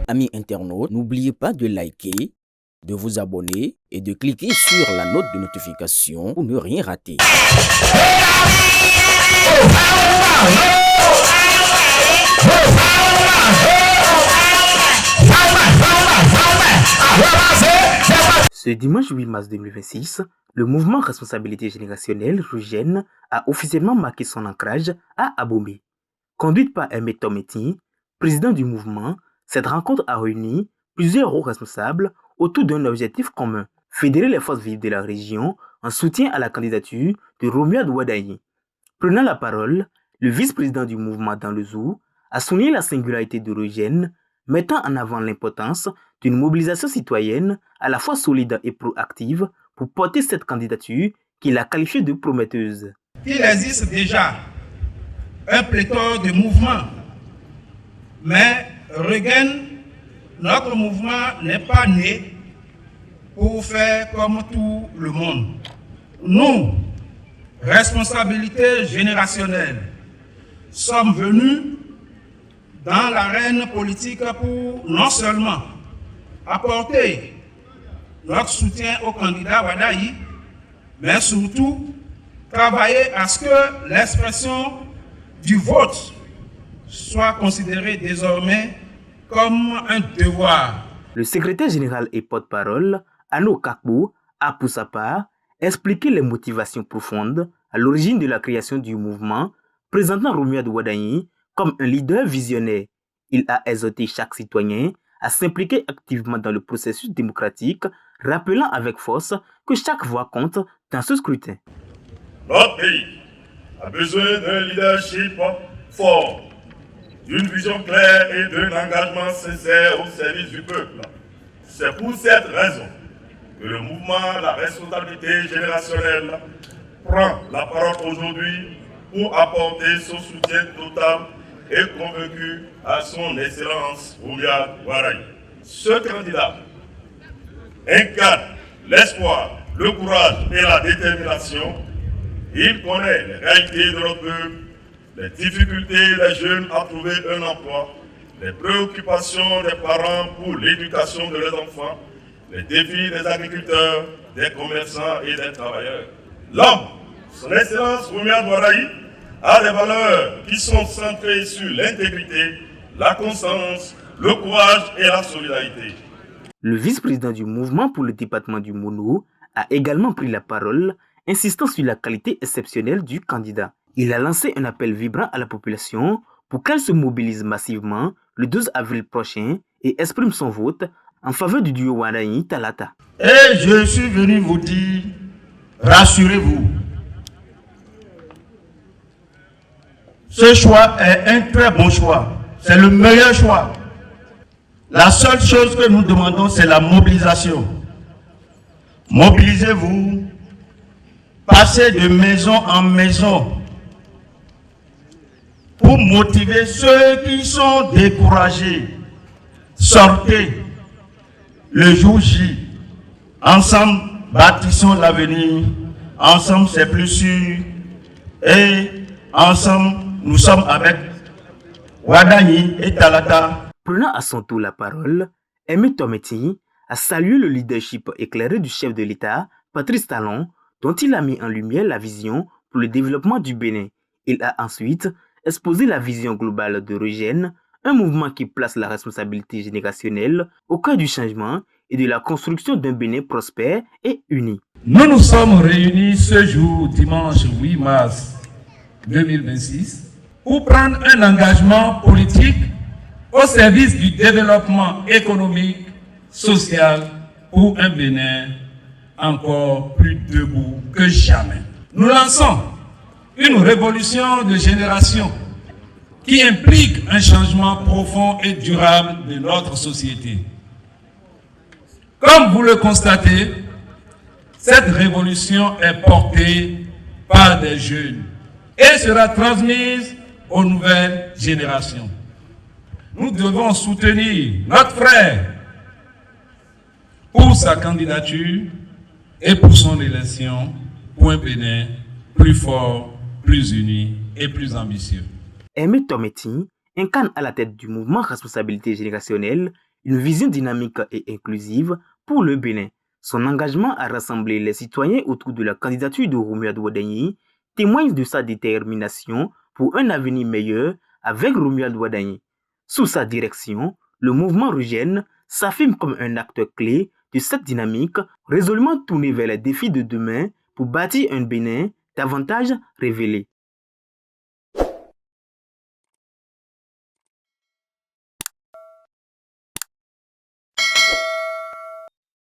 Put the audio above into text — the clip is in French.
Amis internautes, n'oubliez pas de liker, de vous abonner et de cliquer sur la note de notification pour ne rien rater. Ce dimanche 8 mars 2026, le mouvement Responsabilité Générationnelle RUGEN a officiellement marqué son ancrage à Abomey. Conduite par Aimé Tometi, président du mouvement, cette rencontre a réuni plusieurs hauts responsables autour d'un objectif commun: fédérer les forces vives de la région en soutien à la candidature de Romuald Wardani. Prenant la parole, le vice-président du mouvement dans le Zou a souligné la singularité de RUGEN, mettant en avant l'importance d'une mobilisation citoyenne à la fois solide et proactive pour porter cette candidature qu'il a qualifiée de prometteuse. Il existe déjà un pléthore de mouvements, mais RUGEN, notre mouvement, n'est pas né pour faire comme tout le monde. Nous, responsabilité générationnelle, sommes venus dans l'arène politique pour non seulement apporter notre soutien au candidat Wardani, mais surtout travailler à ce que l'expression du vote soit considérée désormais comme un devoir. Le secrétaire général et porte-parole, Ano Kakbo, a pour sa part expliqué les motivations profondes à l'origine de la création du mouvement, présentant Romuald Wardani comme un leader visionnaire. Il a exhorté chaque citoyen à s'impliquer activement dans le processus démocratique, rappelant avec force que chaque voix compte dans ce scrutin. Notre pays a besoin d'un leadership fort, d'une vision claire et d'un engagement sincère au service du peuple. C'est pour cette raison que le mouvement La Responsabilité Générationnelle prend la parole aujourd'hui pour apporter son soutien total et convaincu à son Excellence Romuald Wardani. Ce candidat incarne l'espoir, le courage et la détermination. Il connaît les réalités de notre peuple, les difficultés des jeunes à trouver un emploi, les préoccupations des parents pour l'éducation de leurs enfants, les défis des agriculteurs, des commerçants et des travailleurs. L'homme, son Excellence Romuald Wardani, a des valeurs qui sont centrées sur l'intégrité, la constance, le courage et la solidarité. Le vice-président du mouvement pour le département du Mono a également pris la parole, insistant sur la qualité exceptionnelle du candidat. Il a lancé un appel vibrant à la population pour qu'elle se mobilise massivement le 12 avril prochain et exprime son vote en faveur du duo Wardani-Talata. Et je suis venu vous dire, rassurez-vous, ce choix est un très bon choix. C'est le meilleur choix. La seule chose que nous demandons, c'est la mobilisation. Mobilisez-vous, passez de maison en maison pour motiver ceux qui sont découragés. Sortez le jour J. Ensemble, bâtissons l'avenir. Ensemble, c'est plus sûr. Et ensemble, nous sommes avec Wardani et Talata. Prenant à son tour la parole, Aimé Tometi a salué le leadership éclairé du chef de l'État, Patrice Talon, dont il a mis en lumière la vision pour le développement du Bénin. Il a ensuite exposé la vision globale de RUGEN, un mouvement qui place la responsabilité générationnelle au cœur du changement et de la construction d'un Bénin prospère et uni. Nous nous sommes réunis ce jour, dimanche 8 mars 2026, pour prendre un engagement politique au service du développement économique, social, pour un Bénin encore plus debout que jamais. Nous lançons une révolution de génération qui implique un changement profond et durable de notre société. Comme vous le constatez, cette révolution est portée par des jeunes et sera transmise aux nouvelles générations. Nous devons soutenir notre frère pour sa candidature et pour son élection pour un Bénin plus fort, plus uni et plus ambitieux. Aimé Tometi incarne à la tête du mouvement Responsabilité Générationnelle une vision dynamique et inclusive pour le Bénin. Son engagement à rassembler les citoyens autour de la candidature de Romuald Wadagni témoigne de sa détermination pour un avenir meilleur avec Romuald Wadagni. Sous sa direction, le mouvement Rugène s'affirme comme un acteur clé de cette dynamique résolument tournée vers les défis de demain pour bâtir un Bénin davantage révélé.